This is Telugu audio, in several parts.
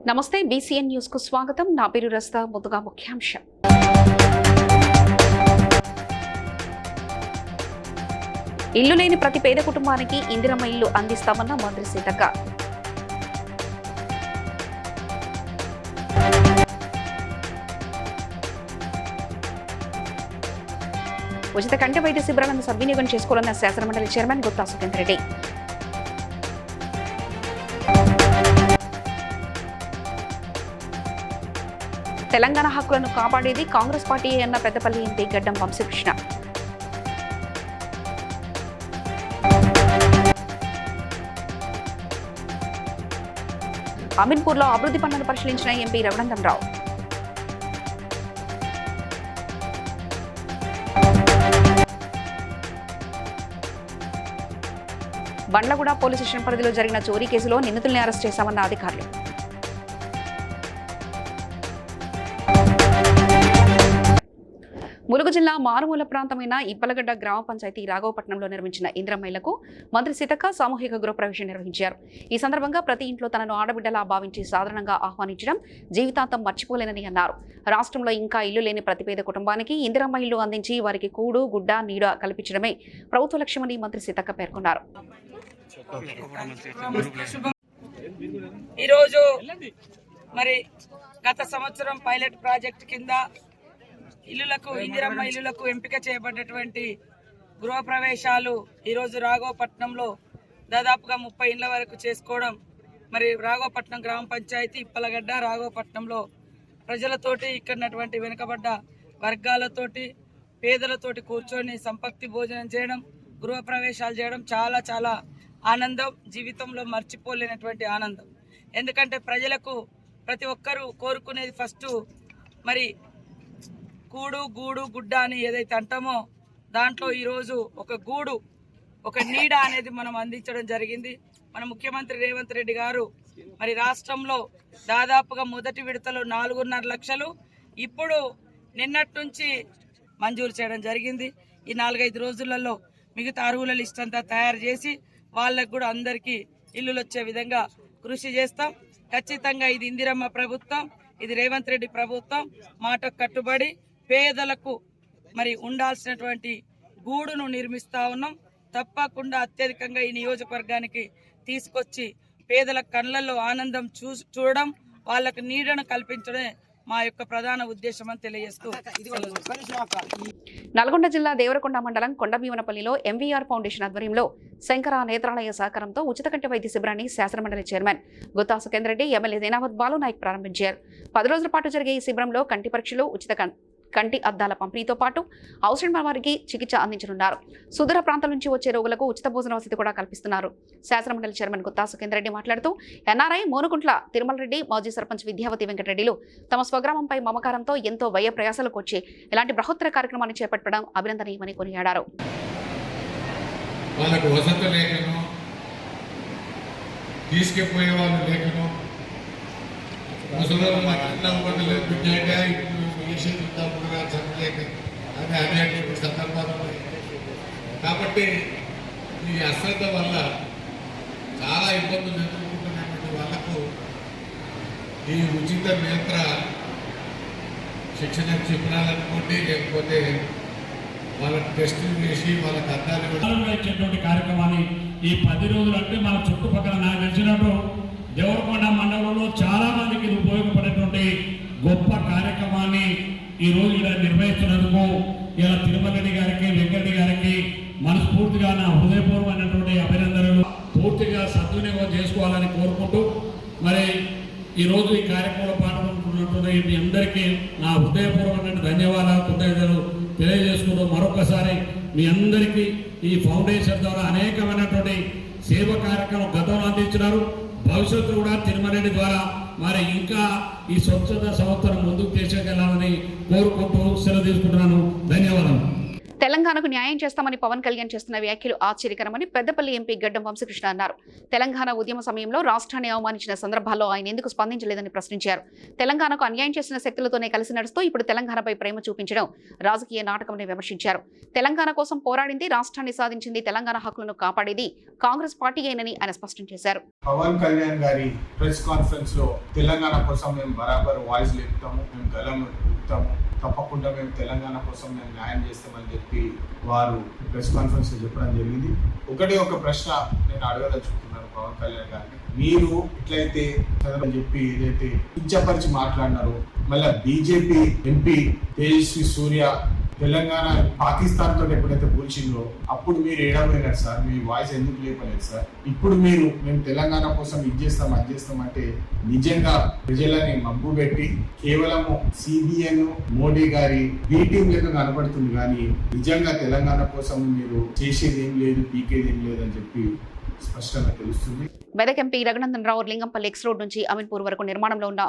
నమస్తే బీసీఎన్ న్యూస్ కు స్వాగతం. నా పేరు రస్తా. ముందుగా ముఖ్యాంశం. ఇల్లు లేని ప్రతి పేద కుటుంబానికి ఇందిరమ్మ ఇల్లు అందిస్తామన్న మంత్రి సీతక్క. ఉచిత కంటి వైద్య శిబిరాలను సద్వినియోగం చేసుకోవాలన్న శాసనమండలి చైర్మన్ గుత్తా సుఖేందర్ రెడ్డి. తెలంగాణ హక్కులను కాపాడేది కాంగ్రెస్ పార్టీ అన్న పెద్దపల్లి ఎంపీ గడ్డం వంశీకృష్ణ. అమీన్పూర్లో అభివృద్ధి పనులను పరిశీలించిన MP Raghunandan Rao. Bandlaguda police station పరిధిలో జరిగిన చోరీ కేసులో నిందితుల్ని అరెస్ట్ చేశామన్న అధికారులు. ములుగు జిల్లా మారుమూల ప్రాంతమైన ఇప్పలగడ్డ గ్రామ పంచాయతీ రాఘవపట్నంలో నిర్మించిన ఇందిరమ్మ మంత్రి సీతక్క సామూహిక గృహప్రవేశం నిర్వహించారు. ఈ సందర్భంగా ప్రతి ఇంట్లో తనను ఆడబిడ్డలా భావించి సాధారణంగా ఆహ్వానించడం జీవితాంతం మర్చిపోలేనని అన్నారు. రాష్ట్రంలో ఇంకా ఇల్లు లేని ప్రతి పేద కుటుంబానికి ఇందిరమ్మ ఇల్లు అందించి వారికి కూడు గుడ్డ నీడ కల్పించడమే ప్రభుత్వ లక్ష్యమని మంత్రి సీతక్క పేర్కొన్నారు. ఈరోజు మరి గత సంవత్సరం పైలట్ ప్రాజెక్ట్ కింద ఇందిరమ్మ ఇల్లులకు ఎంపిక చేయబడ్డటువంటి గృహప్రవేశాలు ఈరోజు రాఘవపట్నంలో దాదాపుగా 30 ఇండ్ల వరకు చేసుకోవడం, మరి రాఘవపట్నం గ్రామ పంచాయతీ ఇప్పలగడ్డ రాఘవపట్నంలో ప్రజలతోటి ఇక్కడటువంటి వెనుకబడ్డ వర్గాలతోటి పేదలతోటి కూర్చొని సంపత్తి భోజనం చేయడం, గృహప్రవేశాలు చేయడం చాలా చాలా ఆనందం, జీవితంలో మర్చిపోలేనటువంటి ఆనందం. ఎందుకంటే ప్రజలకు ప్రతి ఒక్కరూ కోరుకునేది ఫస్ట్ మరి కూడు గూడు గుడ్డ అని ఏదైతే అంటామో దాంట్లో ఈరోజు ఒక గూడు ఒక నీడ అనేది మనం అందించడం జరిగింది. మన ముఖ్యమంత్రి రేవంత్ రెడ్డి గారు మరి రాష్ట్రంలో దాదాపుగా మొదటి విడతలో 4.5 లక్షలు ఇప్పుడు నిన్నటి నుంచి మంజూరు చేయడం జరిగింది. ఈ 4-5 రోజులలో మిగతా అర్హుల లిస్ట్ అంతా తయారు చేసి వాళ్ళకు కూడా అందరికీ ఇల్లులు వచ్చే విధంగా కృషి చేస్తాం. ఖచ్చితంగా ఇది ఇందిరమ్మ ప్రభుత్వం, ఇది రేవంత్ రెడ్డి ప్రభుత్వం. మాటకు కట్టుబడి పేదలకు మరి ఉండాల్సినటువంటి గూడును నిర్మిస్తా ఉన్నాం. తప్పకుండా అత్యధికంగా ఈ నియోజకవర్గానికి తీసుకొచ్చి పేదల కళ్ళల్లో ఆనందం చూడడం, వాళ్ళకు నీడను కల్పించడమే మా యొక్క ప్రధాన ఉద్దేశం అని తెలియజేస్తూ, నల్గొండ జిల్లా దేవరకొండ మండలం కొండభీవనపల్లిలో ఎంవీఆర్ ఫౌండేషన్ ఆధ్వర్యంలో శంకర నేత్రాలయ సహకారంతో ఉచిత కంటి వైద్య శిబిరాన్ని శాసనమండలి చైర్మన్ గుత్తా సుఖేందర్ రెడ్డి, ఎమ్మెల్యే జైనావత్ బాలు నాయక్ ప్రారంభించారు. 10 రోజుల పాటు జరిగే ఈ శిబిరంలో కంటి పరీక్షలు, ఉచిత కంటి అద్దాల పంపిణీతో పాటు అవసరమైన వారికి చికిత్స అందించనున్నారు. సుదూర ప్రాంతాల నుంచి వచ్చే రోగులకు ఉచిత భోజన వసతి కూడా కల్పిస్తున్నారు. శాసనమండలి చైర్మన్ గుత్తా సుఖేందర్ రెడ్డి మాట్లాడుతూ ఎన్ఆర్ఐ మోనుకుంట్ల తిరుమల రెడ్డి, మాజీ సర్పంచ్ విద్యావతి వెంకటరెడ్డిలు తమ స్వగ్రామంపై మమకారంతో ఎంతో వ్యయ ప్రయాసాలకు వచ్చి ఇలాంటి బృహత్తర కార్యక్రమాన్ని చేపట్టడం అభినందనీయమని కొనియాడారు. కాబట్టి ఈ అశ్రద్ధ వల్ల చాలా ఇబ్బందులు ఎదుర్కొంటున్నటువంటి వాళ్ళకు ఈ ఉచిత నేత్ర శిక్షణ చెప్పాలనుకోండి, లేకపోతే వాళ్ళకి టెస్టులు చేసి వాళ్ళకి అద్దాలు ఇచ్చేటువంటి కార్యక్రమాన్ని ఈ 10 రోజులు అంటే మన చుట్టుపక్కల నాకు తెలిసినట్టు దేవరకొండ మండలంలో చాలా మందికి ఉపయోగపడేటువంటి గొప్ప కార్యక్రమాన్ని ఈరోజు ఇక్కడ నిర్వహిస్తున్నందుకు ఇలా తిరుమల రెడ్డి గారికి, వెంకటరెడ్డి గారికి మనస్ఫూర్తిగా నా హృదయపూర్వమైనటువంటి అభినందనలు. పూర్తిగా సద్వినియోగం చేసుకోవాలని కోరుకుంటూ మరి ఈరోజు ఈ కార్యక్రమంలో పాల్గొంటున్నటువంటి మీ అందరికీ నా హృదయపూర్వమైన ధన్యవాదాలు, కృతజ్ఞతలు తెలియజేసుకుంటూ మరొకసారి మీ అందరికీ ఈ ఫౌండేషన్ ద్వారా అనేకమైనటువంటి సేవ కార్యక్రమం గతంలో అందించినారు. భవిష్యత్తు కూడా తిరుమల రెడ్డి ద్వారా మరి ఇంకా ఈ స్వచ్ఛత సంవత్సరం ముందుకు తీసుకెళ్లాలని కోరుకుంటూ సెలవు తీసుకుంటున్నాను. ధన్యవాదాలు. తెలంగాణకు న్యాయం చేస్తామని పవన్ కళ్యాణ్ చేస్తున్న వ్యాఖ్యలు ఆశ్చర్యకరమని పెద్దపల్లి ఎంపీ గడ్డం వంశకృష్ణ అన్నారు. తెలంగాణ ఉద్యమ సమయంలో రాష్ట్రాన్ని అవమానించిన సందర్భాల్లో ఆయన ఎందుకు స్పందించలేదని ప్రశ్నించారు. తెలంగాణకు అన్యాయం చేసిన శక్తులతోనే కలిసి నడుస్తూ ఇప్పుడు తెలంగాణపై ప్రేమ చూపించడం రాజకీయ నాటకమని విమర్శించారు. తెలంగాణ కోసం పోరాడింది, రాష్ట్రాన్ని సాధించింది, తెలంగాణ హక్కులను కాపాడేది కాంగ్రెస్ పార్టీయేనని ఆయన స్పష్టం చేశారు. పవన్ కళ్యాణ్ గారి ప్రెస్ కాన్ఫరెన్స్ లో తెలంగాణ కోసం మేము బరాబర్ వాయిస్ లేపుతాము, మేము గలం ఊపుతాము, తప్పకుండా మేము తెలంగాణ కోసం మేము న్యాయం చేస్తామని చెప్పి వారు ప్రెస్ కాన్ఫరెన్స్ లో చెప్పడం జరిగింది. ఒక ప్రశ్న నేను అడగదలుచుకుంటున్నాను పవన్ కళ్యాణ్ గారిని. మీరు ఎట్లయితే చదవని చెప్పి ఏదైతే కించపరిచి మాట్లాడినారో, మళ్ళీ బీజేపీ ఎంపీ తేజస్వి సూర్య తెలంగాణ పాకిస్తాన్ తోటి ఎప్పుడైతే పోల్చిందో అప్పుడు మీరు ఏడమైనారు సార్, మీ వాయిస్ ఎందుకు లేపలేదు సార్? ఇప్పుడు మేము తెలంగాణ కోసం ఇది చేస్తాం అది చేస్తాం అంటే నిజంగా ప్రజలని మబ్బు పెట్టి కేవలము సిబిఎన్ మోడీ గారి బీటింగ్ లెక్క కనపడుతుంది, కానీ నిజంగా తెలంగాణ కోసం మీరు చేసేది ఏం లేదు, పీకేది ఏం లేదు అని చెప్పి స్పష్టంగా తెలుస్తుంది. Medak MP Raghunandan Rao Lingampalli X road నుంచి అమీన్పూర్ వరకు నిర్మాణంలో ఉన్న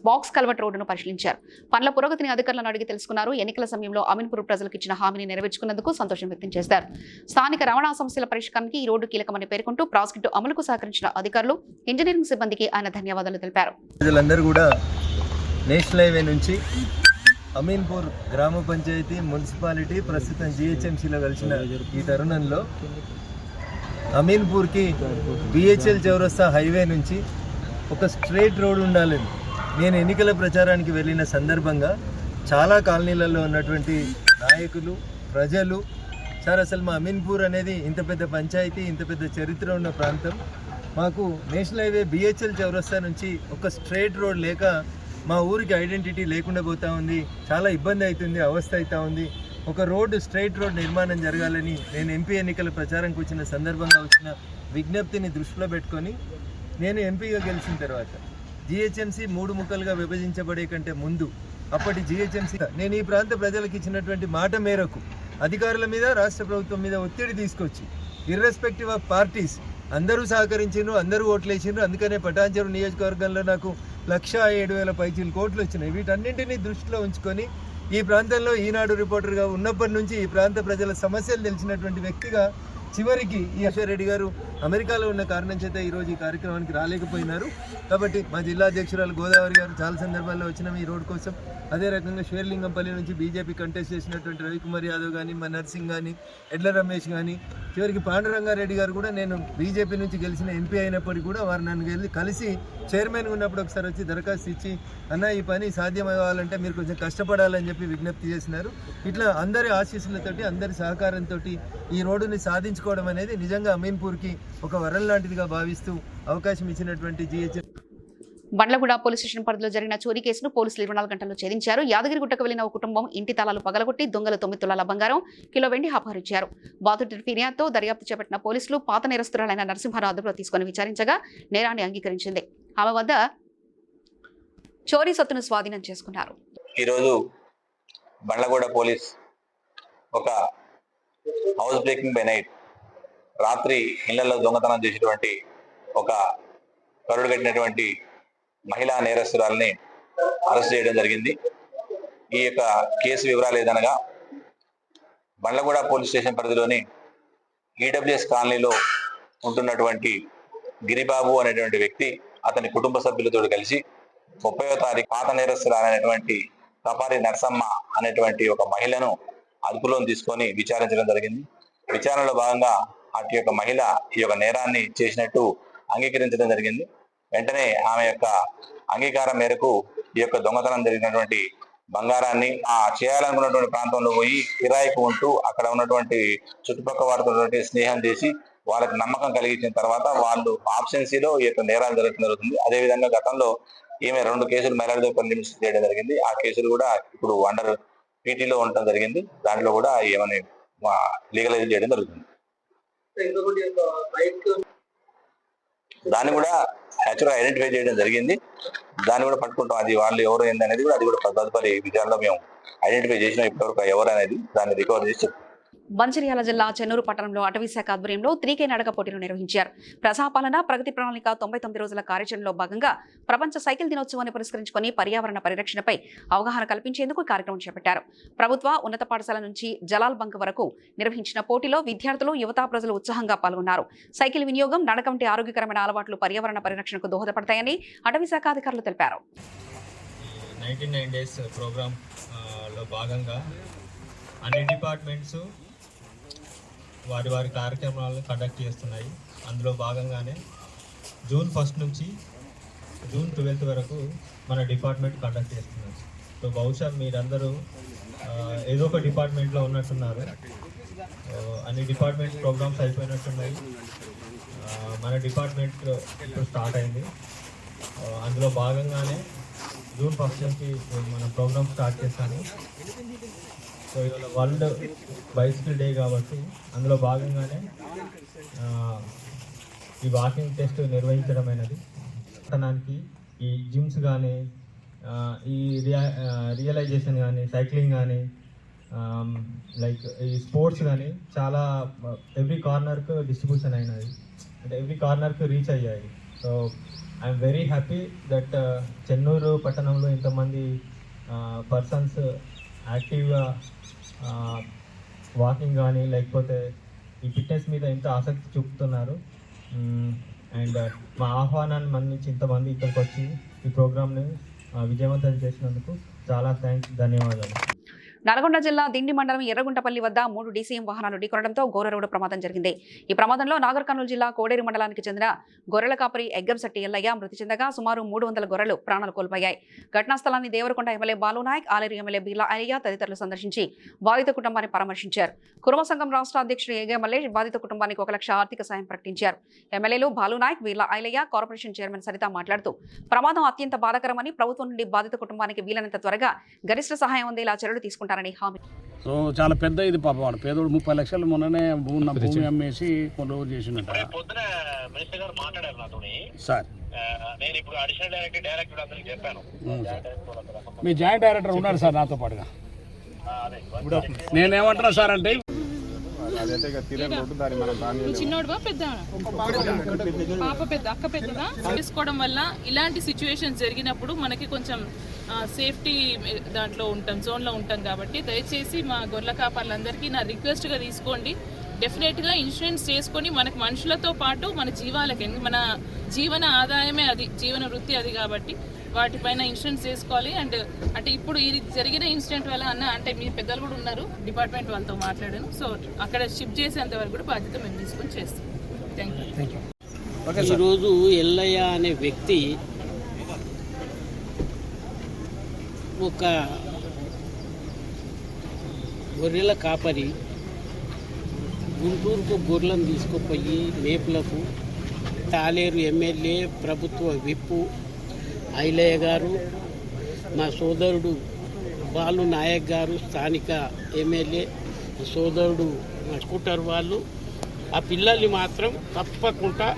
బాక్స్ కల్వర్ట్ రోడ్డును పరిశీలించారు. పనుల పురోగతిని అధికారులను అడిగి తెలుసుకున్నారు. ఎన్నికల సమయంలో అమీన్పూర్ ప్రజలకు ఇచ్చిన హామీని నెరవేర్చుకున్నందుకు సంతోషం వ్యక్తం చేశారు. స్థానిక రవాణా సమస్యల పరిష్కారానికి ఈ రోడ్డు కీలకమని పేర్కొంటూ ప్రాజెక్టు అమలుకు సహకరించిన అధికారులు, ఇంజనీరింగ్ సిబ్బందికి ఆయన ధన్యవాదాలు తెలిపారు. ప్రజలందరూ కూడా నేషనల్ హైవే నుంచి అమీన్పూర్ గ్రామ పంచాయతీ, మున్సిపాలిటీ, ప్రస్తుతం జిహెచ్ఎంసీలో కలిసిన ఈ తరుణంలో అమీన్పూర్కి బిహెచ్ఎల్ చౌరస్తా హైవే నుంచి ఒక స్ట్రైట్ రోడ్ ఉండాలని నేను ఎన్నికల ప్రచారానికి వెళ్ళిన సందర్భంగా చాలా కాలనీలలో ఉన్నటువంటి నాయకులు, ప్రజలు, సార్ అసలు మా అమీన్పూర్ అనేది ఇంత పెద్ద పంచాయతీ, ఇంత పెద్ద చరిత్ర ఉన్న ప్రాంతం, మాకు నేషనల్ హైవే బిహెచ్ఎల్ చౌరస్తా నుంచి ఒక స్ట్రైట్ రోడ్ లేక మా ఊరికి ఐడెంటిటీ లేకుండా పోతా ఉంది, చాలా ఇబ్బంది అవుతుంది, అవస్థ అవుతూ ఉంది. ఒక రోడ్డు స్ట్రైట్ రోడ్ నిర్మాణం జరగాలని నేను ఎంపీ ఎన్నికల ప్రచారంకి వచ్చిన సందర్భంగా వచ్చిన విజ్ఞప్తిని దృష్టిలో పెట్టుకొని నేను ఎంపీగా గెలిచిన తర్వాత జిహెచ్ఎంసీ 3 ముక్కలుగా విభజించబడే కంటే ముందు అప్పటి జిహెచ్ఎంసీ నేను ఈ ప్రాంత ప్రజలకు ఇచ్చినటువంటి మాట మేరకు అధికారుల మీద, రాష్ట్ర ప్రభుత్వం మీద ఒత్తిడి తీసుకొచ్చి ఇర్రెస్పెక్టివ్ ఆఫ్ పార్టీస్ అందరూ సహకరించారు, అందరూ ఓట్లేసిండ్రు. అందుకనే పటాన్చెరు నియోజకవర్గంలో నాకు 1,07,000 పైచీలు కోట్లు వచ్చినాయి. వీటన్నింటినీ దృష్టిలో ఉంచుకొని ఈ ప్రాంతంలో ఈనాడు రిపోర్టర్గా ఉన్నప్పటి నుంచి ఈ ప్రాంత ప్రజల సమస్యలు తెలిసినటువంటి వ్యక్తిగా చివరికి ఈశ్వర్ రెడ్డి గారు అమెరికాలో ఉన్న కారణం చేత ఈరోజు ఈ కార్యక్రమానికి రాలేకపోయినారు. కాబట్టి మా జిల్లా అధ్యక్షురాలు గోదావరి గారు చాలా సందర్భాల్లో వచ్చినాం ఈ రోడ్ కోసం. అదే రకంగా షేర్లింగంపల్లి నుంచి బీజేపీ కంటెస్ట్ చేసినటువంటి రవికుమార్ యాదవ్ కానీ, మా నర్సింగ్ కానీ, ఎడ్ల రమేష్ కానీ, చివరికి పాండురంగారెడ్డి గారు కూడా నేను బీజేపీ నుంచి గెలిచిన ఎంపీ అయినప్పటికీ కూడా వారు నన్ను కలిసి చైర్మన్ ఉన్నప్పుడు ఒకసారి వచ్చి దరఖాస్తు ఇచ్చి, అన్న ఈ పని సాధ్యం అవ్వాలంటే మీరు కొంచెం కష్టపడాలని చెప్పి విజ్ఞప్తి చేసినారు. ఇట్లా అందరి ఆశీస్సులతోటి, అందరి సహకారంతో ఈ రోడ్డుని సాధించుకోవడం అనేది నిజంగా అమీన్పూర్కి ఒక వరం లాంటిదిగా భావిస్తూ అవకాశం ఇచ్చినటువంటి జిహెచ్ఎం బండ్లగూడ పోలీస్ స్టేషన్ పరిధిలో జరిగిన చోరీ కేసును పోలీసులు 24 గంటల్లో ఛేదించారు. యాదగిరిగుట్టకు వెళ్లిన ఒక కుటుంబం ఇంటి తాళాలు పగలగొట్టి దొంగలు 9 తులాల బంగారం, కిలో వెండి అపహరించారు. బాధితుడి ఫిర్యాదుతో దర్యాప్తు చేపట్టిన పోలీసులు పాత నేరస్తురాలైన నరసింహారావు అదుపులో తీసుకుని విచారించగా నేరాన్ని అంగీకరించింది. ఆమె వద్ద చోరీ సొత్తును స్వాధీనం చేసుకున్నారు. ఈరోజు బండ్లగూడ పోలీస్ ఒక హౌస్ బ్రేకింగ్ బై నైట్, రాత్రి ఇళ్లలో దొంగతనం చేసేటువంటి ఒక కరుడు కట్టినటువంటి మహిళా నేరస్తురాలని అరెస్ట్ చేయడం జరిగింది. ఈ యొక్క కేసు వివరాలు ఏదనగా బండ్లగూడ పోలీస్ స్టేషన్ పరిధిలోని ఈడబ్ల్యూఎస్ కాలనీలో ఉంటున్నటువంటి గిరిబాబు అనేటువంటి వ్యక్తి అతని కుటుంబ సభ్యులతో కలిసి 30వ తారీఖు పాత నేరస్తురాలైనటువంటి కపారి నరసమ్మ అనేటువంటి ఒక మహిళను అదుపులో తీసుకొని విచారించడం జరిగింది. విచారణలో భాగంగా అటు యొక్క మహిళ ఈ యొక్క నేరాన్ని చేసినట్టు అంగీకరించడం జరిగింది. వెంటనే ఆమె యొక్క అంగీకారం మేరకు ఈ యొక్క దొంగతనం జరిగినటువంటి బంగారాన్ని చేయాలనుకున్నటువంటి ప్రాంతంలో పోయి కిరాయికి ఉంటూ అక్కడ ఉన్నటువంటి చుట్టుపక్కల వారితో స్నేహం చేసి వాళ్ళకి నమ్మకం కలిగించిన తర్వాత వాళ్ళు ఆబ్సెన్సీలో ఈ యొక్క నేరాలు జరుగుతుంది. అదేవిధంగా గతంలో ఈమె 2 కేసులు మైలార్డీ నిమిషం చేయడం జరిగింది. ఆ కేసులు కూడా ఇప్పుడు అండర్ పీటీలో ఉండటం జరిగింది. దాంట్లో కూడా ఏమని లీగలైజ్ చేయడం జరుగుతుంది. దాన్ని కూడా యాక్చువల్గా ఐడెంటిఫై చేయడం జరిగింది. దాన్ని కూడా పట్టుకుంటాం. అది వాళ్ళు ఎవరు ఏంది అనేది కూడా అది కూడా తదుపరి విచారణలో మేము ఐడెంటిఫై చేసినాం. ఇప్పటివరకు ఎవరు అనేది దాన్ని రికవర్ చేసి మంచిర్యాల జిల్లా చెన్నూరు పట్టణంలో అటవీశాఖ ఆధ్వర్యంలో 3K నడక పోటీలు నిర్వహించారు. ప్రజాపాలన ప్రగతి ప్రణాళిక 99 రోజుల కార్యాచరణలో భాగంగా ప్రపంచ సైకిల్ దినోత్సవాన్ని పురస్కరించుకొని పర్యావరణ పరిరక్షణపై అవగాహన కల్పించేందుకు కార్యక్రమం చేపట్టారు. ప్రభుత్వ ఉన్నత పాఠశాల నుంచి జలాల్ బంక్ వరకు నిర్వహించిన పోటీలో విద్యార్థులు, యువతా ప్రజలు ఉత్సాహంగా పాల్గొన్నారు. సైకిల్ వినియోగం, నడక వంటి ఆరోగ్యకరమైన అలవాట్లు పర్యావరణ పరిరక్షణకు దోహదపడతాయని అటవీశాఖ అధికారులు తెలిపారు. 99 డేస్ ప్రోగ్రామ్ లో భాగంగా అన్ని డిపార్ట్మెంట్స్ వారి కార్యక్రమాలను కండక్ట్ చేస్తున్నాయి. అందులో భాగంగానే జూన్ 1 నుంచి జూన్ 12 వరకు మన డిపార్ట్మెంట్ కండక్ట్ చేస్తున్నారు. సో బహుశా మీరందరూ ఏదో ఒక డిపార్ట్మెంట్లో ఉన్నట్టున్నారు. అన్ని డిపార్ట్మెంట్ ప్రోగ్రామ్స్ అయిపోయినట్టున్నాయి. మన డిపార్ట్మెంట్ ఇప్పుడు స్టార్ట్ అయింది. అందులో భాగంగానే జూన్ 1 నుంచి మన ప్రోగ్రామ్ స్టార్ట్ చేస్తాము. సో ఇవాళ వరల్డ్ బైసికల్ డే కాబట్టి అందులో భాగంగానే ఈ వాకింగ్ టెస్ట్ నిర్వహించడమైనది. పట్టణానికి ఈ జిమ్స్ కానీ, ఈ రియలైజేషన్ కానీ, సైక్లింగ్ కానీ, లైక్ ఈ స్పోర్ట్స్ కానీ చాలా ఎవ్రీ కార్నర్కు డిస్ట్రిబ్యూషన్ అయినది, అంటే ఎవ్రీ కార్నర్కు రీచ్ అయ్యాయి. So I'm very happy that Chennur పట్టణంలో ఇంతమంది పర్సన్స్ యాక్టివ్గా వాకింగ్ కానీ లేకపోతే ఈ ఫిట్నెస్ మీద ఎంత ఆసక్తి చూపుతున్నారు. అండ్ మా ఆహ్వానాన్ని మన్నించి ఇంతమంది ఇక్కడికి వచ్చి ఈ ప్రోగ్రామ్ని విజయవంతం చేసినందుకు చాలా ధన్యవాదాలు. నల్గొండ జిల్లా దిండి మండలం ఎర్రగుంటపల్లి వద్ద 3 DCM వాహనాలు ఢీకొనడంతో ఘోర రోడ్డు ప్రమాదం జరిగింది. ఈ ప్రమాదంలో నాగర్ కర్నూలు జిల్లా కోడేరు మండలానికి చెందిన గొర్రెల కాపరి ఎగ్గంశెట్టి ఎల్లయ్య మృతి చెందగా సుమారు 300 గొర్రెలు ప్రాణాలు కోల్పోయాయి. ఘటనా స్థలాన్ని దేవరకొండ ఎమ్మెల్యే బాలునాయక్, ఆలేరు ఎమ్మెల్యే బీర్లా అయ్య తదితరులు సందర్శించి బాధిత కుటుంబాన్ని పరామర్శించారు. కుర్మ సంఘం రాష్ట్ర అధ్యక్షుడు ఏగే మల్లేష్ బాధిత కుటుంబానికి 1 లక్ష ఆర్థిక సాయం ప్రకటించారు. ఎమ్మెల్యేలు బాలునాయక్, బీర్లా అయ్య, కార్పొరేషన్ చైర్మన్ సరిత మాట్లాడుతూ ప్రమాదం అత్యంత బాధాకరమని, ప్రభుత్వం నుండి బాధిత కుటుంబానికి వీలైనంత త్వరగా గరిష్ట సహాయం అందేలా చర్యలు తీసుకుంటారని హామీ. సో చాలా పెద్ద ఇది పాప, వాడు పేదోడు 30 లక్షలు మొన్ననే భూమి అమ్మేసి కొనుగోలు చేసినట్ట. పొద్దున మినిస్టర్ గారు మాట్లాడారు నాతో సార్. నేను ఇప్పుడు అడిషనల్ డైరెక్టర్ అందరికి చెప్పాను. మీ జాయింట్ డైరెక్టర్ ఉన్నారు సార్ నాతో పాటుగా. నేనేమంటున్నా సార్ అంటే చిన్నోడువా పెద్ద పాప పెద్ద అక్క పెద్దదా తీసుకోవడం వల్ల ఇలాంటి సిచ్యువేషన్ జరిగినప్పుడు మనకి కొంచెం సేఫ్టీ దాంట్లో ఉంటాం, జోన్లో ఉంటాం. కాబట్టి దయచేసి మా గొర్రెల కాపర్లందరికీ నా రిక్వెస్ట్గా తీసుకోండి. డెఫినెట్గా ఇన్సూరెన్స్ చేసుకొని మనకి మనుషులతో పాటు మన జీవాలకి, మన జీవన ఆదాయమే అది, జీవన వృత్తి అది. కాబట్టి వాటిపైన ఇన్సూరెన్స్ చేసుకోవాలి. అండ్ అంటే ఇప్పుడు ఇది జరిగిన ఇన్సిడెంట్ వల్ల అంటే మీ పెద్దలు కూడా ఉన్నారు, డిపార్ట్మెంట్ వాళ్ళతో మాట్లాడాను. సో అక్కడ షిఫ్ట్ చేసేంత వరకు కూడా బాధ్యత మేము తీసుకొని చేస్తాం. Thank you. ఈరోజు ఎల్లయ్య అనే వ్యక్తి ఒక గొర్రెల కాపరి గుంటూరుకు గొర్రెలను తీసుకుపోయి మేపులకు తాలేరు ఎమ్మెల్యే, ప్రభుత్వ విప్పు ఐలయ్య గారు, మా సోదరుడు బాలు నాయక్ గారు, స్థానిక ఎమ్మెల్యే సోదరుడు స్కూటర్ వాళ్ళు ఆ పిల్లల్ని మాత్రం తప్పకుండా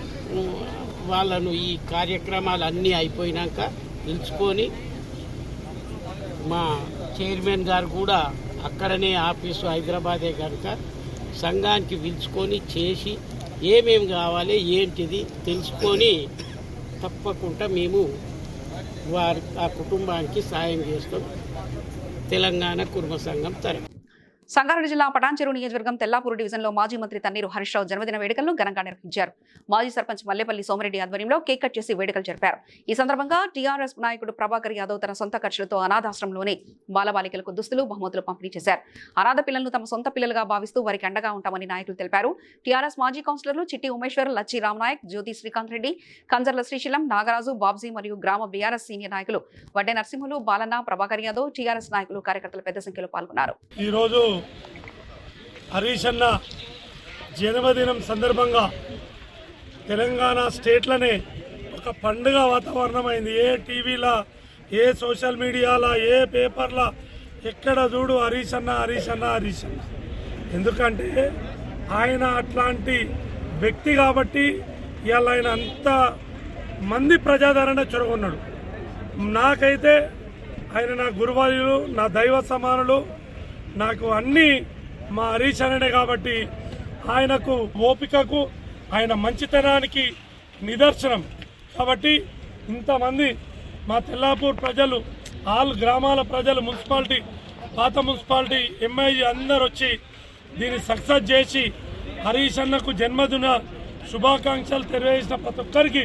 వాళ్ళను ఈ కార్యక్రమాలు అన్నీ అయిపోయినాక పిలుచుకొని, మా చైర్మన్ గారు కూడా అక్కడనే ఆఫీసు హైదరాబాదే కనుక సంఘానికి పిలుచుకొని చేసి ఏమేమి కావాలి ఏంటిది తెలుసుకొని తప్పకుండా మేము ఆ కుటుంబానికి సాయం చేస్తాం. తెలంగాణ కుర్మ సంఘం తరఫున. సంగారెడ్డి జిల్లా పటాన్చెరు నియోజకవర్గం తెల్లాపూర్ డివిజన్లో మాజీ మంత్రి తన్నీరు హరీష్ రావు జన్మదిన వేడుకలను ఘనంగా నిర్వహించారు. మాజీ సర్పంచ్ మల్లేపల్లి సోమిరెడ్డి ఆధ్వర్యంలో కేక్ కట్ చేసి వేడుకలు జరిపారు. ఈ సందర్భంగా టీఆర్ఎస్ నాయకుడు ప్రభాకర్ యాదవ్ తన సొంత ఖర్చులతో అనాథాశ్రమంలోనే బాలబాలికలకు దుస్తులు, బహుమతులు పంపిణీ చేశారు. అనాథ పిల్లలను తమ సొంత పిల్లలుగా భావిస్తూ వారికి అండగా ఉంటామని నాయకులు తెలిపారు. టీఆర్ఎస్ మాజీ కౌన్సిలర్లు చిట్టి ఉమేశ్వర్, లచ్చి రామనాయక్, జ్యోతి శ్రీకాంత్ రెడ్డి, కంజర్ల శ్రీశైలం, నాగరాజు, బాబ్జీ మరియు గ్రామ బీఆర్ఎస్ సీనియర్ నాయకులు వడ్డే నరసింహులు, బాలన్న, ప్రభాకర్ యాదవ్, టీఆర్ఎస్ నాయకులు, కార్యకర్తలు పెద్ద సంఖ్యలో పాల్గొన్నారు. హరీష్ అన్న జన్మదినం సందర్భంగా తెలంగాణ స్టేట్లోనే ఒక పండుగ వాతావరణం అయింది. ఏ టీవీలో, ఏ సోషల్ మీడియాలో, ఏ పేపర్లో ఎక్కడ చూడు హరీష్ అన్న హరీష్ అన్న హరీష్ అన్న. ఎందుకంటే ఆయన అట్లాంటి వ్యక్తి కాబట్టి ఇవాళ ఆయన అంత మంది ప్రజాదరణ చొరగొన్నాడు. నాకైతే ఆయన నా గురువార్యులు, నా దైవ సమానులు, నాకు అన్ని మా హరీష్ అన్ననే కాబట్టి ఆయనకు ఓపికకు ఆయన మంచితనానికి నిదర్శనం. కాబట్టి ఇంతమంది మా తెల్లాపూర్ ప్రజలు, ఆల్ గ్రామాల ప్రజలు, మున్సిపాలిటీ, పాత మున్సిపాలిటీ, ఎంఐజీ అందరు వచ్చి దీన్ని సక్సెస్ చేసి హరీష్ అన్నకు జన్మదిన శుభాకాంక్షలు తెలియజేసిన ప్రతి ఒక్కరికి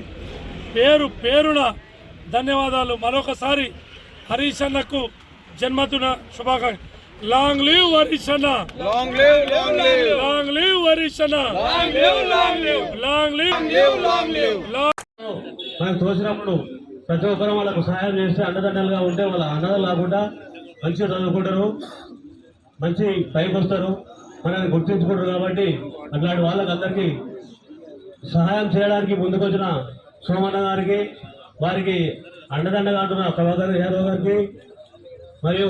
పేరు పేరున ధన్యవాదాలు. మరొకసారి హరీష్ అన్నకు జన్మదిన శుభాకాంక్షలు. లాంగ్ లివ్ హరీష్ అన్న, లాంగ్ లివ్ హరీష్ అన్న, లాంగ్ లివ్. మనకు తోచినప్పుడు ప్రతి ఒక్కరు వాళ్ళకు సహాయం చేస్తే అండదండలుగా ఉంటే వాళ్ళ అన్నదాలు కాకుండా మంచిగా చదువుకుంటారు, మంచి పైకి వస్తారు, మనల్ని గుర్తించుకుంటారు. కాబట్టి అట్లాంటి వాళ్ళకి అందరికీ సహాయం చేయడానికి ముందుకొచ్చిన సోమన్న గారికి, వారికి అండదండగా అంటున్న ప్రభాకర్ యాదవ్ గారికి మరియు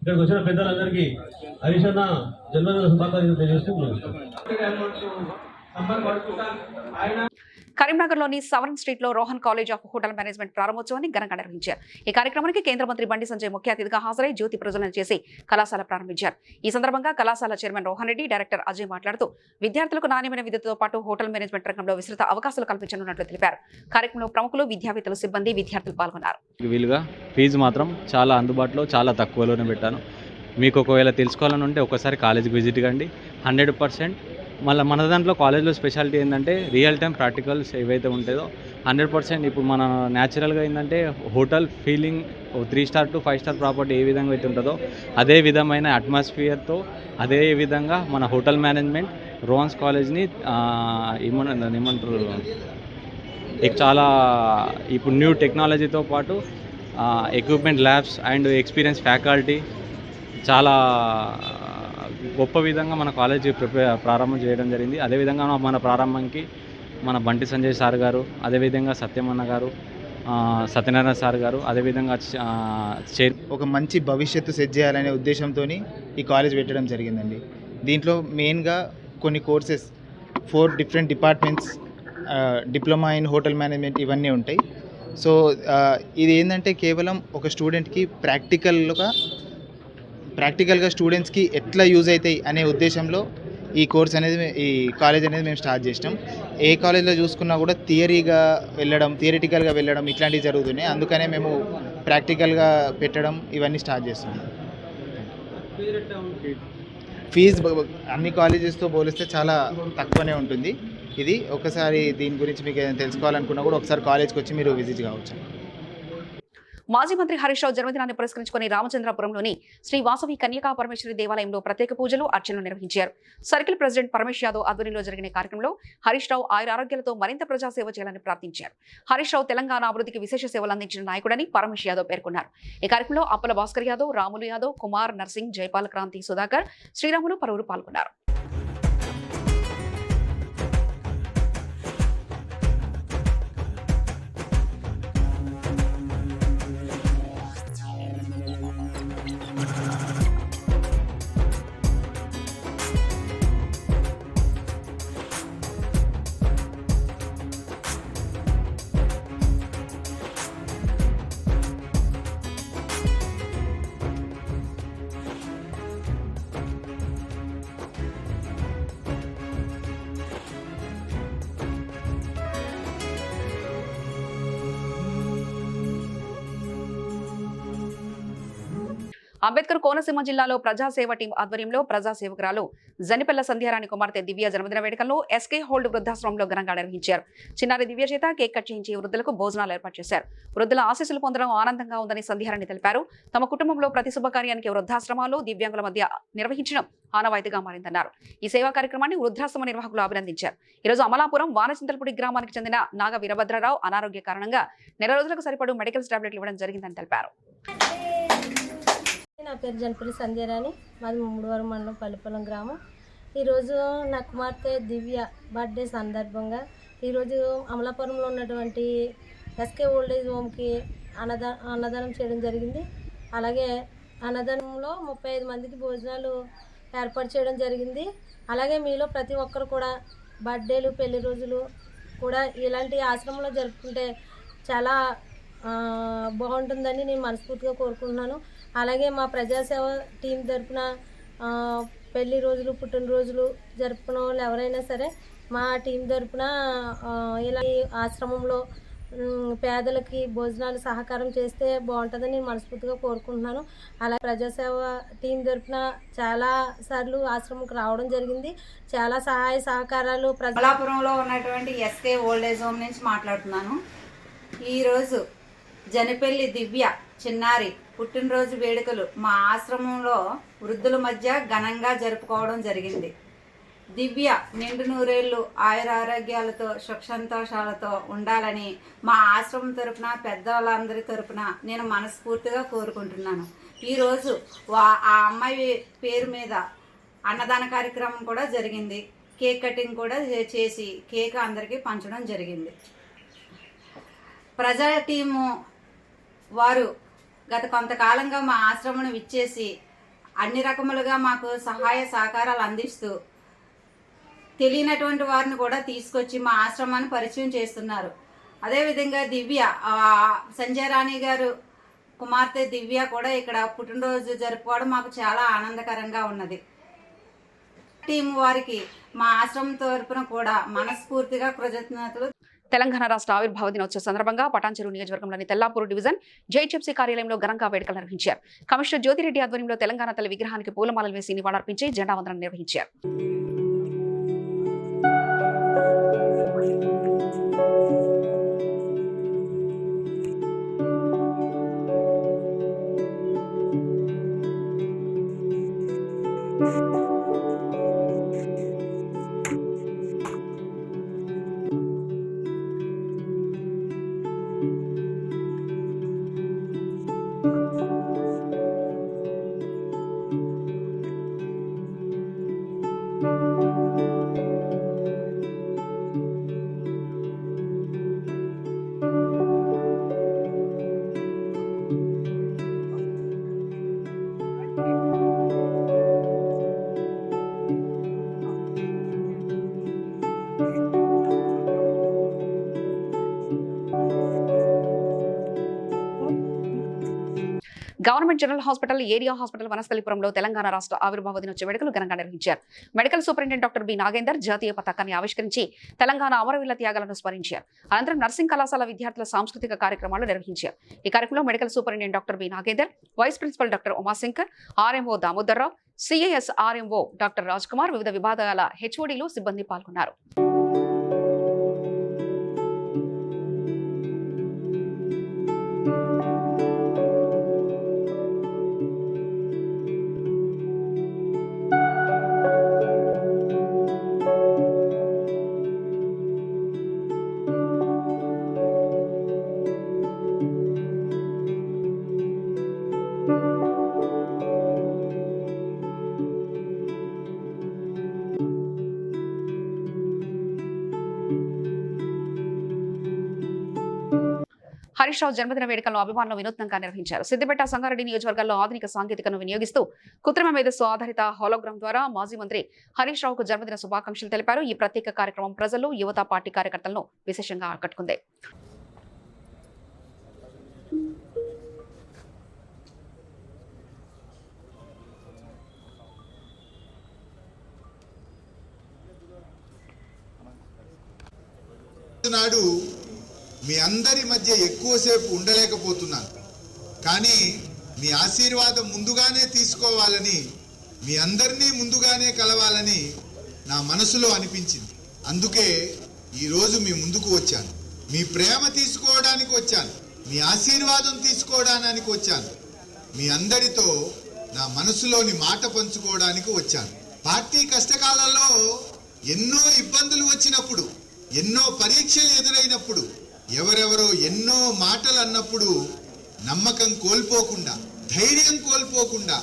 ఇక్కడికి వచ్చిన పెద్దలందరికీ హరీష్ అన్న జన్మదిన శుభాకాంక్షలు తెలియజేస్తూ కరీంనగర్లోని సవరన్ స్ట్రీట్లో Rohan college of hotel management ప్రారంభోత్సవాన్ని ఘనంగా నిర్వహించారు. ఈ కార్యక్రమానికి కేంద్ర మంత్రి బండి సంజయ్ ముఖ్య అతిథిగా హాజరై జ్యోతి ప్రజ్వలన చేసి కళాశాల ప్రారంభించారు. ఈ సందర్భంగా కళాశాల చైర్మన్ రోహన్ రెడ్డి, డైరెక్టర్ అజయ్ మాట్లాడుతూ విద్యార్థులకు నాణ్యమైన విద్యతో పాటు హోటల్ మేనేజ్మెంట్ రంగంలో విస్తృత అవకాశాలు కల్పించనున్నట్లు తెలిపారు. కార్యక్రమంలో ప్రముఖులు, విద్యావేత్తలు, సిబ్బంది, విద్యార్థులు పాల్గొన్నారు. వీలుగా ఫీజు మాత్రం చాలా అందుబాటులో, చాలా తక్కువలోనే పెట్టాను. మీకు ఒకవేళ తెలుసుకోవాలని ఉంటే ఒకసారి కాలేజీకి విజిట్ కండి. 100% మళ్ళీ మన దాంట్లో కాలేజ్లో స్పెషాలిటీ ఏంటంటే రియల్ టైం ప్రాక్టికల్స్ ఏవైతే ఉంటాయో 100% ఇప్పుడు మన న్యాచురల్గా ఏంటంటే hotel feeling 3 star to 5 star property ఏ విధంగా అయితే ఉంటుందో అదే విధమైన అట్మాస్ఫియర్తో అదే విధంగా మన హోటల్ మేనేజ్మెంట్ రోహన్స్ కాలేజ్ని ఏమంటారు చాలా ఇప్పుడు న్యూ టెక్నాలజీతో పాటు equipment labs and experience faculty చాలా గొప్ప విధంగా మన కాలేజీ ప్రారంభం చేయడం జరిగింది. అదేవిధంగా మన ప్రారంభంకి మన బంటి సంజయ్ సార్ గారు, అదేవిధంగా సత్యమన్న గారు, సత్యనారాయణ సార్ గారు, అదేవిధంగా ఒక మంచి భవిష్యత్తు సెట్ చేయాలనే ఉద్దేశంతో ఈ కాలేజ్ పెట్టడం జరిగిందండి. దీంట్లో మెయిన్గా కొన్ని courses 4 different departments, diploma in hotel management ఇవన్నీ ఉంటాయి. సో ఇది ఏంటంటే కేవలం ఒక స్టూడెంట్కి ప్రాక్టికల్గా స్టూడెంట్స్కి ఎట్లా యూజ్ అవుతాయి అనే ఉద్దేశంలో ఈ కోర్స్ అనేది, ఈ కాలేజ్ అనేది మేము స్టార్ట్ చేసినాం. ఏ కాలేజ్లో చూసుకున్నా కూడా థియరిటికల్గా వెళ్ళడం ఇట్లాంటివి జరుగుతున్నాయి. అందుకనే మేము ప్రాక్టికల్గా పెట్టడం ఇవన్నీ స్టార్ట్ చేస్తున్నాం. ఫీజు అన్ని కాలేజెస్తో పోలిస్తే చాలా తక్కువనే ఉంటుంది. ఇది ఒకసారి దీని గురించి మీకు ఏదైనా తెలుసుకోవాలనుకున్నా కూడా ఒకసారి కాలేజ్కి వచ్చి మీరు విజిట్ కావచ్చు. మాజీ మంత్రి హరీష్ రావు జన్మదినాన్ని పురస్కరించుకుని రామచంద్రపురంలోని శ్రీ వాసవి కన్యకా పరమేశ్వరి దేవాలయంలో ప్రత్యేక పూజలు, అర్చనలు నిర్వహించారు. సర్కిల్ ప్రెసిడెంట్ పరమేశ్ యాదవ్ ఆధ్వర్యంలో జరిగిన కార్యక్రమంలో హరీష్ రావు ఆయురారోగ్యాలతో మరింత ప్రజాసేవ చేయాలని ప్రార్థించారు. హరీష్ రావు తెలంగాణ అభివృద్ధికి విశేష సేవలు అందించిన నాయకుడని పరమేశ్ యాదవ్ పేర్కొన్నారు. ఈ కార్యక్రమంలో అప్పల భాస్కర్ యాదవ్, రాములు యాదవ్, కుమార్, నర్సింగ్, జైపాల్, క్రాంతి, సుధాకర్, శ్రీరాములు పలువురు పాల్గొన్నారు. అంబేద్కర్ కోనసీమ జిల్లాలో ప్రజాసేవ టీం ఆధ్వర్యంలో ప్రజాసేవకురాలు జనిపెల్ల సంధ్యారాణి కుమార్తె దివ్య జన్మదిన వేడుకలను ఎస్కే హోల్డ్ వృద్ధాశ్రమంలో ఘనంగా నిర్వహించారు. చిన్నారి దివ్య చేత కేక్ కట్ చేయించి వృద్ధులకు భోజనాలు ఏర్పాటు చేశారు. వృద్ధుల ఆశీస్సులు పొందడం ఆనందంగా ఉందని సంధ్యారాణి తెలిపారు. తమ కుటుంబంలో ప్రతి శుభకార్యానికి వృద్ధాశ్రమాలు దివ్యాంగుల మధ్య నిర్వహించడం ఆనవాయితీగా మారిందన్నారు. ఈ సేవా కార్యక్రమాన్ని వృద్ధాశ్రమ నిర్వాహకులు అభినందించారు. ఈరోజు అమలాపురం వానచింతలపూడి గ్రామానికి చెందిన నాగ వీరభద్రరావు అనారోగ్య కారణంగా 4 రోజులకు సరిపడు మెడికల్ టాబ్లెట్లు ఇవ్వడం జరిగిందని తెలిపారు. నా పేరు జనపల్లి సంధ్యారాణి, మాది ముమ్మడివారం మండలం పల్లిపొలం గ్రామం. ఈరోజు నా కుమార్తె దివ్య బర్త్డే సందర్భంగా ఈరోజు అమలాపురంలో ఉన్నటువంటి ఎస్కే ఓల్డేజ్ హోమ్కి అన్నదానం చేయడం జరిగింది. అలాగే అన్నదానంలో 35 మందికి భోజనాలు ఏర్పాటు చేయడం జరిగింది. అలాగే మీలో ప్రతి ఒక్కరు కూడా బర్త్డేలు, పెళ్లి రోజులు కూడా ఇలాంటి ఆశ్రమంలో జరుపుకుంటే చాలా బాగుంటుందని నేను మనస్ఫూర్తిగా కోరుకుంటున్నాను. అలాగే మా ప్రజాసేవ టీం తరఫున పెళ్లి రోజులు పుట్టినరోజులు జరుపుకునే వాళ్ళు ఎవరైనా సరే మా టీం తరపున ఇలా ఆశ్రమంలో పేదలకి భోజనాలు సహకారం చేస్తే బాగుంటుందని నేను మనస్ఫూర్తిగా కోరుకుంటున్నాను. అలా ప్రజాసేవ టీం తరపున చాలా సార్లు ఆశ్రమంకి రావడం జరిగింది. చాలా సహాయ సహకారాలు అమలాపురంలో ఉన్నటువంటి ఎస్కే ఓల్డ్ ఏజ్ హోమ్ నుంచి మాట్లాడుతున్నాను. ఈరోజు జనపల్లి దివ్య చిన్నారి పుట్టినరోజు వేడుకలు మా ఆశ్రమంలో వృద్ధుల మధ్య ఘనంగా జరుపుకోవడం జరిగింది. దివ్య నిండు నూరేళ్లు ఆయురారోగ్యాలతో సుఖ సంతోషాలతో ఉండాలని మా ఆశ్రమం తరపున పెద్దవాళ్ళందరి తరపున నేను మనస్ఫూర్తిగా కోరుకుంటున్నాను. ఈరోజు ఆ అమ్మాయి పేరు మీద అన్నదాన కార్యక్రమం కూడా జరిగింది. కేక్ కటింగ్ కూడా చేసి కేక్ అందరికీ పంచడం జరిగింది. ప్రజా టీము వారు గత కొంతకాలంగా మా ఆశ్రమం విచ్చేసి అన్ని రకములుగా మాకు సహాయ సహకారాలు అందిస్తూ తెలియనటువంటి వారిని కూడా తీసుకొచ్చి మా ఆశ్రమాన్ని పరిచయం చేస్తున్నారు. అదేవిధంగా దివ్య సంజయ్ రాణి గారు కుమార్తె దివ్య కూడా ఇక్కడ పుట్టినరోజు జరుపుకోవడం మాకు చాలా ఆనందకరంగా ఉన్నది. టీం వారికి మా ఆశ్రమం తరపున కూడా మనస్ఫూర్తిగా కృతజ్ఞతలు. తెలంగాణ రాష్ట్ర ఆవిర్భావ దినోత్సవ సందర్భంగా పటాన్చెరు నియోజకవర్గంలోని తెల్లాపూర్ డివిజన్ జైచెప్సీ కార్యాలయంలో ఘనంగా వేడుకలు నిర్వహించారు. కమిషనర్ జ్యోతిరెడ్డి ఆధ్వర్యంలో తెలంగాణ తల్లి విగ్రహానికి పూలమాలలు వేసి నివాళులర్పించి జెండా వందనం నిర్వహించారు. Government general hospital area hospital వనస్థలిపురంలో తెలంగాణ రాష్ట్ర ఆవిర్భావ దినోత్సవ వేడుకలు ఘనంగా నిర్వహించారు. Medical superintendent doctor B Nagender జాతీయ పతాకాన్ని ఆవిష్కరించి తెలంగాణ అమరవీరుల త్యాగాలను స్మరించారు. అనంతరం నర్సింగ్ కళాశాల విద్యార్థుల సాంస్కృతిక కార్యక్రమాలు నిర్వహించారు. ఈ కార్యక్రమంలో medical superintendent doctor B Nagender, vice principal doctor Umashankar, RMO Damodarrao, CIS RMO doctor Raj Kumar, వివిధ విభాగాల హెచ్ఓడీలు సిబ్బంది పాల్గొన్నారు. హరీష్ రావు జన్మదిన వేడుకలను అభిమానులు వినూత్నంగా నిర్వహించారు. సిద్దిపేట, సంగారెడ్డి నియోజకవర్గాల్లో ఆధునిక సాంకేతికను వినియోగిస్తూ కృత్రిమ మేధస్సు ఆధారిత హోలోగ్రామ్ ద్వారా మాజీ మంత్రి హరీష్ రావుకు జన్మదిన శుభాకాంక్షలు తెలిపారు. ఈ ప్రత్యేక కార్యక్రమం ప్రజలు, యువత, పార్టీ కార్యకర్తలను విశేషంగా ఆకట్టుకుంది. నాడు మీ అందరి మధ్య ఎక్కువసేపు ఉండలేకపోతున్నాను, కానీ మీ ఆశీర్వాదం ముందుగానే తీసుకోవాలని, మీ అందరినీ ముందుగానే కలవాలని నా మనసులో అనిపించింది. అందుకే ఈరోజు మీ ముందుకు వచ్చాను. మీ ప్రేమ తీసుకోవడానికి వచ్చాను, మీ ఆశీర్వాదం తీసుకోవడానికి వచ్చాను, మీ అందరితో నా మనసులోని మాట పంచుకోవడానికి వచ్చాను. పార్టీ కష్టకాలంలో ఎన్నో ఇబ్బందులు వచ్చినప్పుడు, ఎన్నో పరీక్షలు ఎదురైనప్పుడు, ఎవరెవరో ఎన్నో మాటలు అన్నప్పుడు నమ్మకం కోల్పోకుండా, ధైర్యం కోల్పోకుండా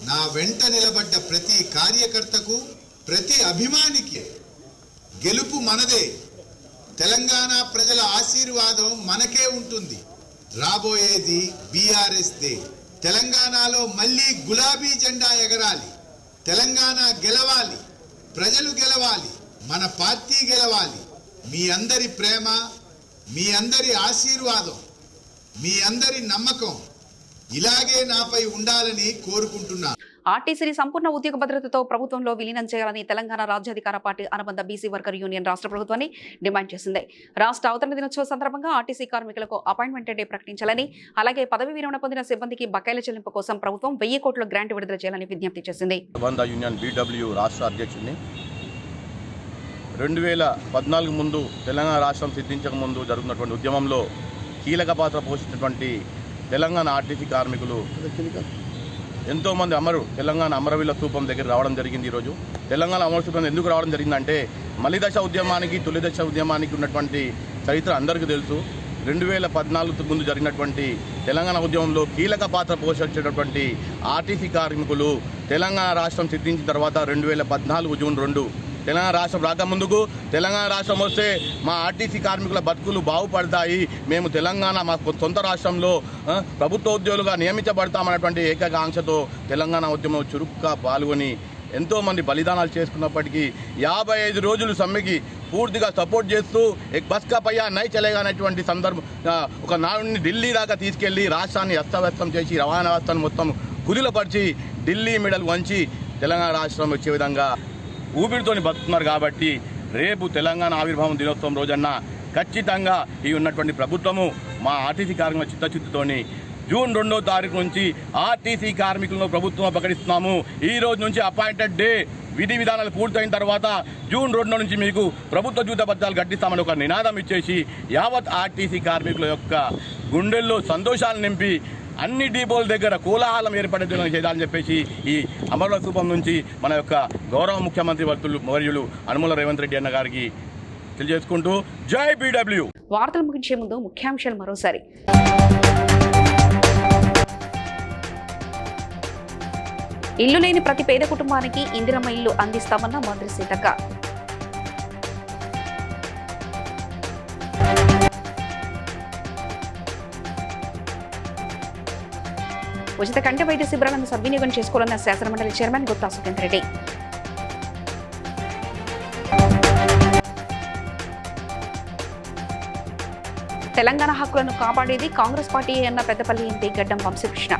నా వెంట నిలబడ్డ ప్రతి కార్యకర్తకు, ప్రతి అభిమానికి గెలుపు మనదే. తెలంగాణ ప్రజల ఆశీర్వాదం మనకే ఉంటుంది. రాబోయేది బీఆర్ఎస్ దే. తెలంగాణలో మళ్ళీ గులాబీ జెండా ఎగరాలి. తెలంగాణ గెలవాలి, ప్రజలు గెలవాలి, మన పార్టీ గెలవాలి. మీ అందరి ప్రేమ, మీ అందరి ఆశీర్వాదం, మీ అందరి నమ్మకం ఇలాగే నాపై ఉండాలని కోరుకుంటున్నాను. ఆర్టీసీని సంపూర్ణ ఉద్యోగ భద్రతతో ప్రభుత్వంలో విలీనం చేయాలని తెలంగాణ రాజ్యాధికార పార్టీ అనుబంధ బీసీ వర్కర్ యూనియన్ రాష్ట్ర ప్రభుత్వాన్ని డిమాండ్ చేసింది. రాష్ట్ర అవతరణ దినోత్సవం సందర్భంగా ఆర్టీసీ కార్మికులకు అపాయింట్మెంట్ డే ప్రకటించాలని, అలాగే పదవి విరమణ పొందిన సిబ్బందికి బకాయిల చెల్లింపు కోసం ప్రభుత్వం 1000 కోట్ల గ్రాంట్ విడుదల చేయాలని విజ్ఞప్తి చేసింది. అనుబంధ యూనియన్ BW రాష్ట్ర అధ్యక్షుడిని 2014 ముందు తెలంగాణ రాష్ట్రం సిద్ధించక ముందు జరుగుతున్నటువంటి ఉద్యమంలో కీలక పాత్ర పోషించినటువంటి తెలంగాణ ఆర్టీసీ కార్మికులు ఎంతోమంది తెలంగాణ అమరవీరుల స్తూపం దగ్గర రావడం జరిగింది. ఈరోజు తెలంగాణ అమర స్తూపం ఎందుకు రావడం జరిగిందంటే మలిదశ ఉద్యమానికి తొలిదశ ఉద్యమానికి ఉన్నటువంటి చరిత్ర అందరికీ తెలుసు. 2014 ముందు జరిగినటువంటి తెలంగాణ ఉద్యమంలో కీలక పాత్ర పోషించేటటువంటి ఆర్టీసీ కార్మికులు తెలంగాణ రాష్ట్రం సిద్ధించిన తర్వాత 2014 జూన్ 2 తెలంగాణ రాష్ట్రం రాకముందుకు తెలంగాణ రాష్ట్రం వస్తే మా ఆర్టీసీ కార్మికుల బతుకులు బాగుపడతాయి, మేము తెలంగాణ మా సొంత రాష్ట్రంలో ప్రభుత్వ ఉద్యోగులుగా నియమించబడతామన్నటువంటి ఏకాంక్షతో తెలంగాణ ఉద్యమం చురుగ్గా పాల్గొని ఎంతోమంది బలిదానాలు చేసుకున్నప్పటికీ 55 రోజులు సమ్మెకి పూర్తిగా సపోర్ట్ చేస్తూ బస్కా పయ్యా నై చలేగా అనేటువంటి ఒక నాడుని ఢిల్లీ దాకా తీసుకెళ్లి రాష్ట్రాన్ని అస్తవ్యస్తం చేసి రవాణా వ్యవస్థను మొత్తం కుదిలపరిచి ఢిల్లీ మెడల్ వంచి తెలంగాణ రాష్ట్రం వచ్చే విధంగా ఊపిరితోని బతుకుతున్నారు. కాబట్టి రేపు తెలంగాణ ఆవిర్భావం దినోత్సవం రోజన్నా ఖచ్చితంగా ఈ ఉన్నటువంటి ప్రభుత్వము మా ఆర్టీసీ కార్మికుల చిత్తశుద్ధితోని జూన్ 2వ తారీఖు నుంచి ఆర్టీసీ కార్మికులను ప్రభుత్వం ప్రకటిస్తున్నాము. ఈ రోజు నుంచి అపాయింటెడ్ డే విధి విధానాలు పూర్తయిన తర్వాత జూన్ 2 నుంచి మీకు ప్రభుత్వ జీవిత భత్యాలు కట్టిస్తామని ఒక నినాదం ఇచ్చేసి యావత్ ఆర్టీసీ కార్మికుల యొక్క గుండెల్లో సంతోషాలు నింపి అన్ని డిపోల దగ్గర కోలాహలం ఏర్పడేలా చేయాలని చెప్పేసి ఈ అమరుల స్తూపం నుంచి మన యొక్క గౌరవ ముఖ్యమంత్రి వర్యులు అనుమల రేవంత్ రెడ్డి అన్న గారికి తెలియజేసుకుంటూ జై BW. వార్తలు ముగించే ముందు ముఖ్యాంశాలు మరోసారి. ఇల్లు లేని ప్రతి పేద కుటుంబానికి ఇందిరమ్మ ఇల్లు అందిస్తామన్న మంత్రి సీతక్క. ఉచిత కంటి వైద్య శిబిరాలను సద్వినియోగం చేసుకోవాలన్న శాసనమండలి చైర్మన్ గుత్తా సుఖేందర్ రెడ్డి. తెలంగాణ హక్కులను కాపాడేది కాంగ్రెస్ పార్టీ అన్న పెద్దపల్లి ఎంపీ గడ్డం వంశీకృష్ణ.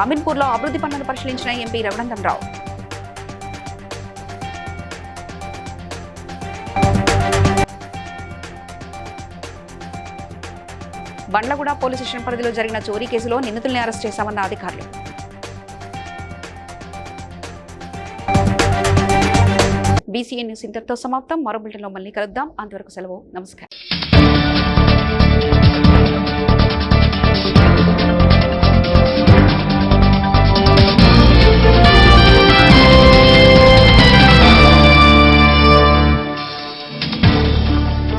అమీన్పూర్లో అభివృద్ధి పనులను పరిశీలించిన MP Raghunandan Rao. Bandlaguda police station పరిధిలో జరిగిన చోరీ కేసులో నిందితుల్ని అరెస్ట్ చేశామన్న అధికారులు. BCN న్యూస్ ఇంతటితో సమాప్తం. మరో బులెటిన్లో మళ్ళీ కలుద్దాం. అంతవరకు సెలవు. నమస్కారం.